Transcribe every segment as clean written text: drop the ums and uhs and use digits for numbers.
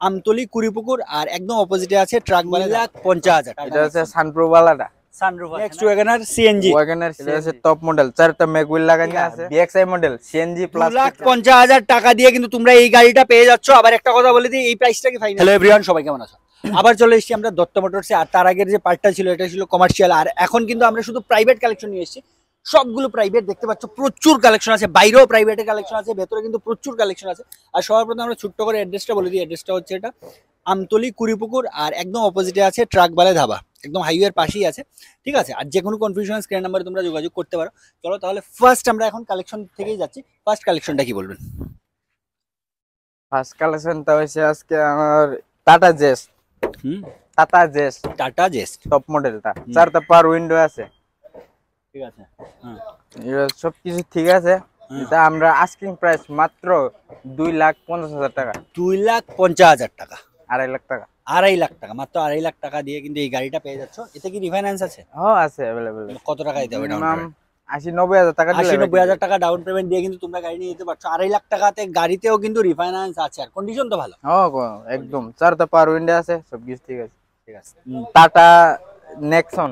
আমতলী কুড়িপুকুর আর একদম অপোজিটে আছে ট্রাক 2,50,000 এটা হচ্ছে সানপ্রুফ ওয়ালাটা। Sunroof next WagonR CNG WagonR এটা হচ্ছে টপ মডেল, চারটা ম্যাগুইল লাগানো আছে, বিএক্সআই মডেল সিএনজি প্লাস 2,50,000 টাকা দিয়ে কিন্তু তোমরা এই গাড়িটা পেয়ে যাচ্ছ। আবার একটা কথা বলে দিই, এই প্রাইসটা কি ফাইনাল? হ্যালো এভরিওয়ান, সবাই কেমন আছো? আবার চলে এসেছি আমরা দত্ত মোটরসে। আর তার আগের যে পার্টটা ছিল এটা ছিল কমার্শিয়াল, আর এখন কিন্তু আমরা শুধু প্রাইভেট কালেকশন নিয়ে এসেছি। সবগুলো প্রাইভেট দেখতে পাচ্ছ, প্রচুর কালেকশন আছে, বাইরেও প্রাইভেটের কালেকশন আছে, ভেতরে কিন্তু প্রচুর কালেকশন আছে। আর সবার প্রথমে আমরা ছোট্ট করে অ্যাড্রেসটা বলে দিই। অ্যাড্রেসটা হচ্ছে এটা আমতলী কুড়িপুকুর আর একদম অপোজিটে আছে ট্রাকবালে ধাবা, একদম হাইওয়ের পাশেই আছে, ঠিক আছে। আর যে কোনো কনফিউশন স্ক্রিন নাম্বারে তোমরা যোগাযোগ করতে পারো। চলো তাহলে ফার্স্ট আমরা এখন কালেকশন থেকেই যাচ্ছি। ফার্স্ট কালেকশনটা কি বলবেন? ফার্স্ট কালেকশনটা হচ্ছে আজকে আমার টাটা জেস্ট। টাটা জেস্ট টপ মডেলটা, চারটা পাওয়ার উইন্ডো আছে, ঠিক আছে। হ্যাঁ, এটা সবকিছু ঠিক আছে। এটা আমরা আস্কিং প্রাইস মাত্র 2,50,000 টাকা। 2,50,000 টাকা, 2.5 লাখ টাকা। 2.5 লাখ টাকা, মাত্র 2.5 লাখ টাকা দিয়ে কিন্তু এই গাড়িটা পেয়ে যাচ্ছ। এতে কি রিফাইন্যান্স আছে? হ্যাঁ আছে, अवेलेबल। কত টাকা দিতে হবে? মিনিমাম 80-90,000 টাকা দিলে, 80-90,000 টাকা ডাউন পেমেন্ট দিয়ে কিন্তু তোমরা গাড়ি নিয়ে যেতে পারছো। 2.5 লাখ টাকাতে গাড়িতেও কিন্তু রিফাইন্যান্স আছে, আর কন্ডিশন তো ভালো। হ্যাঁ একদম, চারটা পাওয়ার উইন্ডো আছে, সবকিছু ঠিক আছে। ঠিক আছে। টাটা নেক্সন,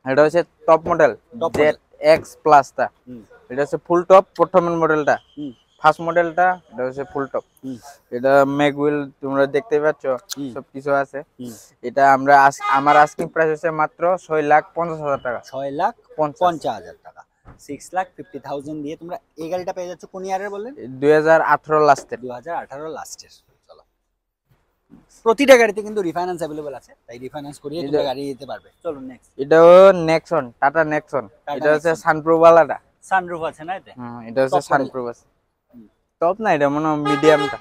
এটা হচ্ছে টপ মডেল ZX প্লাসটা। এটা হচ্ছে ফুল টপ, প্রথম মডেলটা। ফার্স্ট মডেলটা এটা হচ্ছে ফুল টপ। এটা ম্যাগুইল তোমরা দেখতে পাচ্ছ, সবকিছু আছে। এটা আমরা আমার আস্কিং প্রাইস হচ্ছে মাত্র 6,50,000 টাকা। 6,50,000 টাকা, 6,50,000 দিয়ে তোমরা এই গাড়িটা পেয়ে যাচ্ছ। কোন ইয়ারের বললেন? 2018 লাস্টের। 2018 লাস্টের। চলো, প্রতিটা গাড়িতে কিন্তু রিফাইন্যান্স अवेलेबल আছে, তাই রিফাইন্যান্স করিয়ে তোমরা গাড়ি নিতে পারবে। চলো নেক্সট। এটাও নেক্সন, টাটা নেক্সন। এটা হচ্ছে সানপ্রুফ ওয়ালাটা। সানরুফ আছে না এতে? এটা হচ্ছে সানপ্রুফ আছে। টপ না, এটা মনে হয় মিডিয়ামটা।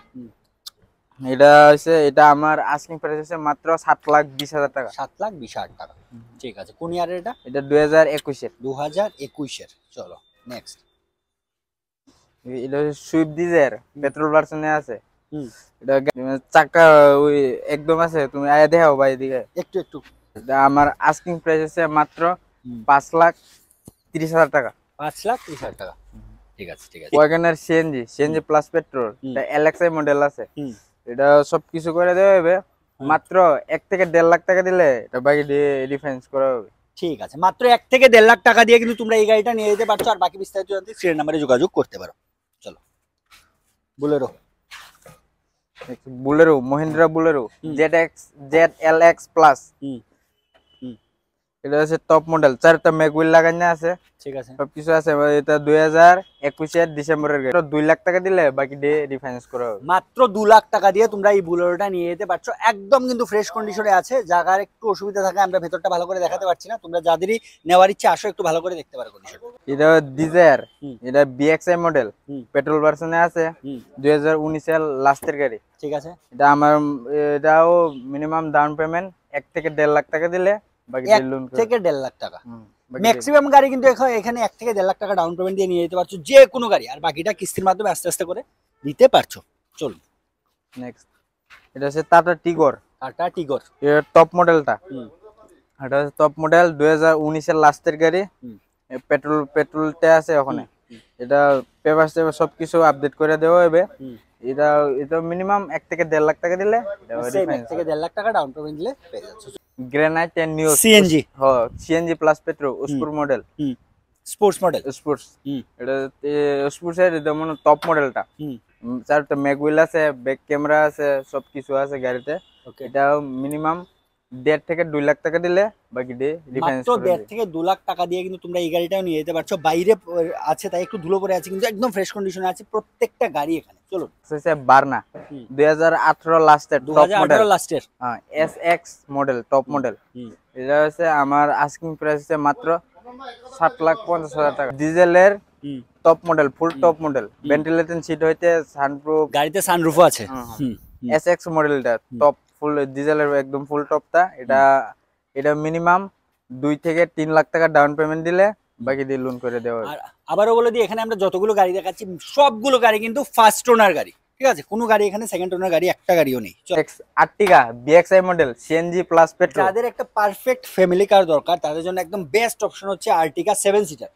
এটা হচ্ছে, এটা আমার আস্কিং প্রাইস হচ্ছে মাত্র 7,20,000 টাকা। 7,20,000 টাকা, ঠিক আছে। কোন ইয়ারের এটা? এটা 2021 এর। 2021 এর। চলো নেক্সট। এটা হচ্ছে সুইফট ডিজায়ার, পেট্রোল ভার্সনে আছে। এটা চাকা ওই একদম আছে, তুমি আয়া দেখাও ভাই এদিকে একটু একটু। এটা আমার আস্কিং প্রাইস হচ্ছে মাত্র 5,30,000 টাকা। 5,30,000 টাকা, ঠিক আছে ঠিক আছে। ওয়াগনার সিএনজি প্লাস পেট্রোল, এটা এলএক্সআই মডেল আছে। এটা সবকিছু করে দেওয়া হবে, মাত্র 1 থেকে 1.5 লাখ টাকা দিলে এটা বাকি দিয়ে রিফাইন্যান্স করা হবে। ঠিক আছে, মাত্র 1 থেকে 1.5 লাখ টাকা দিয়ে কিন্তু তোমরা এই গাড়িটা নিয়ে যেতে পারছো। আর বাকি বিস্তারিত জানতে স্ক্রিন নাম্বারে যোগাযোগ করতে পারো। চলো, Bolero, Mahindra Bolero ZLX plus. এটা হচ্ছে টপ মডেল, চারটা ম্যাগুইল লাগানো আছে, ঠিক আছে, সবকিছু আছে। এটা 2021 এর ডিসেম্বরের গাড়ি। 2 লাখ টাকা দিলে বাকি দিয়ে রিফাইন্যান্স করা হবে। মাত্র 2 লাখ টাকা দিয়ে তোমরা এই বুলেরোটা নিয়ে যেতে পারছো। একদম কিন্তু ফ্রেশ কন্ডিশনে আছে। জায়গার একটু অসুবিধা থাকে, আমরা ভেতরটা ভালো করে দেখাতে পারছি না। তোমরা যাদেরই নেওয়ার ইচ্ছা আসো, একটু ভালো করে দেখতে পারো কন্ডিশন। এটা ডিজায়ার, এটা বিএক্সআই মডেল, পেট্রোল ভার্সনে আছে, 2019 এর লাস্টের গাড়ি, ঠিক আছে। এটা আমার, এটাও মিনিমাম ডাউন পেমেন্ট 1 থেকে 1.5 লাখ টাকা দিলে বাকি দিয়ে লোন 1 থেকে 1.5 লাখ টাকা। ম্যাক্সিমাম গাড়ি কিন্তু এখানে 1 থেকে 1.5 লাখ টাকা ডাউন পেমেন্ট দিয়ে নিয়ে যেতে পারছো যে কোনো গাড়ি, আর বাকিটা কিস্তির মাধ্যমে আস্তে আস্তে করে দিতে পারছো। চলুন নেক্সট। এটা হচ্ছে টাটা টিগর। এর টপ মডেলটা। এটা হচ্ছে টপ মডেল, 2019 এর লাস্টের গাড়ি, পেট্রোলতে আছে ওখানে। এটা পেপার সবকিছু আপডেট করে দেওয়া হবে। এটা মিনিমাম 1 থেকে 1.5 লাখ টাকা দিলে 1 থেকে 1.5 লাখ টাকা ডাউন পেমেন্ট দিলে পেয়ে যাচ্ছো। গ্রেনাইট এন্ড নিউ সিএনজি, হ্যাঁ CNG plus petrol sport model, sports model, sports. এটা স্পোর্টস এর এটা মানে টপ মডেলটা। চারটা ম্যাগুইল আছে, ব্যাক ক্যামেরা আছে, সবকিছু আছে গাড়িতে। এটা মিনিমাম 1.5 থেকে 2 লাখ টাকা দিলে বাকি দিয়ে রিফাইন্যান্স করে দেবে। 1.5 থেকে 2 লাখ টাকা দিয়ে কিন্তু তোমরা এই গাড়িটাও নিয়ে যেতে পারছো। বাইরে আছে তাই একটু ধুলো পড়ে আছে, কিন্তু একদম ফ্রেশ কন্ডিশনে আছে প্রত্যেকটা গাড়ি এখানে। চলুন, এটা বার্না 2018 লাস্টের টপ মডেল, লাস্টের। হ্যাঁ এসএক্স মডেল, টপ মডেল। এটা হচ্ছে আমার আস্কিং প্রাইস হচ্ছে মাত্র 7,50,000 টাকা। ডিজেলের top model, full top model, ventilation seat হইতে সানপ্রুফ, গাড়িতে সানরুফও আছে। এসএক্স মডেলটা টপ ফুল ডিজেলের একদম ফুল টপটা। এটা মিনিমাম 2 থেকে 3 লাখ টাকা ডাউন পেমেন্ট দিলে বাকি দিয়ে লোন করে দেওয়া হবে। আর আবারও বলে দিই, এখানে আমরা যতগুলো গাড়ি দেখাচ্ছি সবগুলো গাড়ি কিন্তু ফার্স্ট ওনার গাড়ি, ঠিক আছে। কোনো গাড়ি এখানে সেকেন্ড ওনার গাড়ি একটা গাড়িও নেই। Ertiga VXI model, CNG plus petrol. যাদের একটা পারফেক্ট ফ্যামিলি কার দরকার তাদের জন্য একদম বেস্ট অপশন হচ্ছে আর্টিগা 7 সিটার।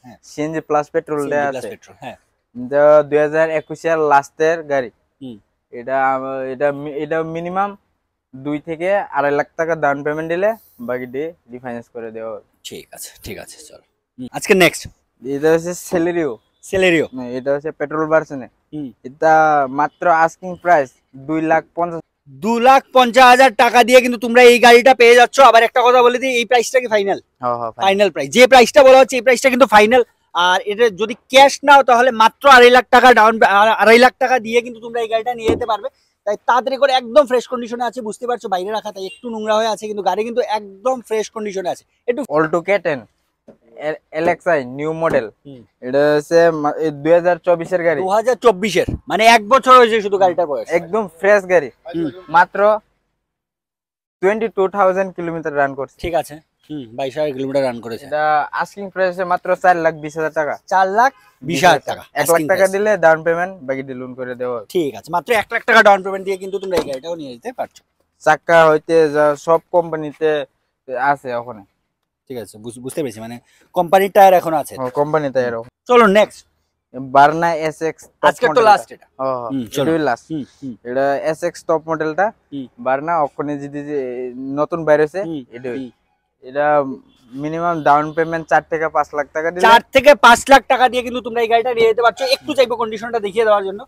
হ্যাঁ, সিএনজি প্লাস পেট্রোল দেয়া আছে। হ্যাঁ, 2021 এর লাস্টের গাড়ি। এটা এটা এটা মিনিমাম 2 থেকে 2.5 লাখ টাকা ডাউন পেমেন্ট দিলে বাকিটি রিফাইন্যান্স করে দেওয়া হবে। ঠিক আছে চলো আজকে নেক্সট এটা হচ্ছে সেলেরিও। সেলেরিও এটা হচ্ছে পেট্রোল ভার্সনে। এটা মাত্র আস্কিং প্রাইস 2,50,000। 2,50,000 টাকা দিয়ে কিন্তু তোমরা এই গাড়িটা পেয়ে যাচ্ছ। আবার একটা কথা বলে দিই, এই প্রাইসটা কি ফাইনাল? ফাইনাল প্রাইস, যে প্রাইসটা বলা হচ্ছে এই প্রাইসটা কিন্তু ফাইনাল। আর এটা যদি ক্যাশ নাও তাহলে মাত্র 2.5 লাখ টাকা ডাউন, 2.5 লাখ টাকা দিয়ে কিন্তু তোমরা এই গাড়িটা নিয়ে যেতে পারবে। তাই তাড়াতাড়ি করে, একদম ফ্রেশ কন্ডিশনে আছে, বুঝতে পারছো বাইরে রাখা তাই একটু নোংরা হয়ে আছে, কিন্তু গাড়ি কিন্তু একদম ফ্রেশ কন্ডিশনে আছে। একটু Alto K10 LXi new model. এটা হচ্ছে 2024 এর গাড়ি। 2024 এর, মানে 1 বছর হয়েছে শুধু গাড়িটার বয়স। একদম ফ্রেশ গাড়ি, মাত্র 22,000 কিলোমিটার রান করছে। ঠিক আছে, 22,000 কিলোমিটার রান করেছে। এটা আস্কিং প্রাইস মাত্র 4,20,000 টাকা। 4,20,000 টাকা, 1 লাখ টাকা দিলে ডাউন পেমেন্ট, বাকি লোন করে দেওয়া হবে। ঠিক আছে, মাত্র 1 লাখ টাকা ডাউন পেমেন্ট দিয়ে কিন্তু তোমরা এই গাড়িটাও নিয়ে যেতে পারছো। চাকা হইতে সব কোম্পানিতে আছে ওখানে। ঠিক আছে, বুঝতে পেরেছি, মানে কোম্পানির টায়ার এখন আছে। Company tyre. চলো নেক্সট, বার্না SX। আজকে তো লাস্ট এটা। এটাই লাস্ট। এটা SX টপ মডেলটা বার্না ওখানে যদি নতুন বাইরে হইছে এটাই। এটা মিনিমাম ডাউন পেমেন্ট 4 থেকে 5 লাখ টাকা দিলে, 4 থেকে 5 লাখ টাকা দিয়ে কিন্তু তোমরা এই গাড়িটা নিয়ে যেতে পারছো। একটু চাইবো কন্ডিশনটা দেখিয়ে দেওয়ার জন্য।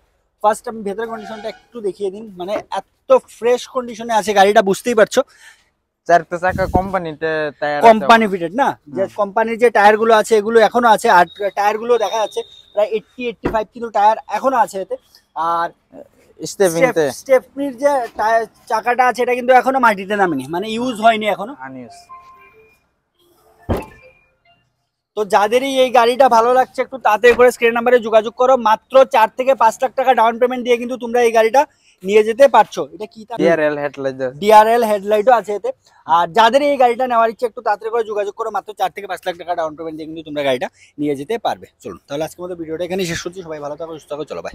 ফার্স্ট আমি ভেতরের কন্ডিশনটা একটু দেখিয়ে দিন, মানে এত ফ্রেশ কন্ডিশনে আছে গাড়িটা, বুঝতেই পারছো। 4 চাকা কোম্পানিতে টায়ার, কোম্পানি ফিটেড না, যে কোম্পানির যে টায়ার গুলো আছে এগুলো এখনো আছে। আর টায়ার গুলো দেখা যাচ্ছে প্রায় 80-85 কিন্তু টায়ার এখনো আছে এতে। আর স্টেপনির যে চাকাটা আছে এটা কিন্তু এখনো মাটিতে নামেনি, মানে ইউজ হয়নি এখনো। তো যাদেরই এই গাড়িটা ভালো লাগছে একটু তাড়াতাড়ি করে স্ক্রিন নাম্বারে যোগাযোগ করো। মাত্র 4 থেকে 5 লাখ টাকা ডাউন পেমেন্ট দিয়ে কিন্তু তোমরা এই গাড়িটা নিয়ে যেতে পারছো। এটা কি? ডিআরএল হেডলাইটও আছে এতে। আর যাদের এই গাড়িটা নেওয়ার ইচ্ছে একটু তাড়াতাড়ি করে যোগাযোগ করো। মাত্র 4 থেকে 5 লাখ টাকা ডাউন পেমেন্ট দিয়ে কিন্তু তোমরা গাড়িটা নিয়ে যেতে পারবে। চলুন তাহলে আজকের মতো ভিডিওটা এখানে শেষ করছি। সবাই ভালো থাকো, সুস্থ থাকো, চলো বাই।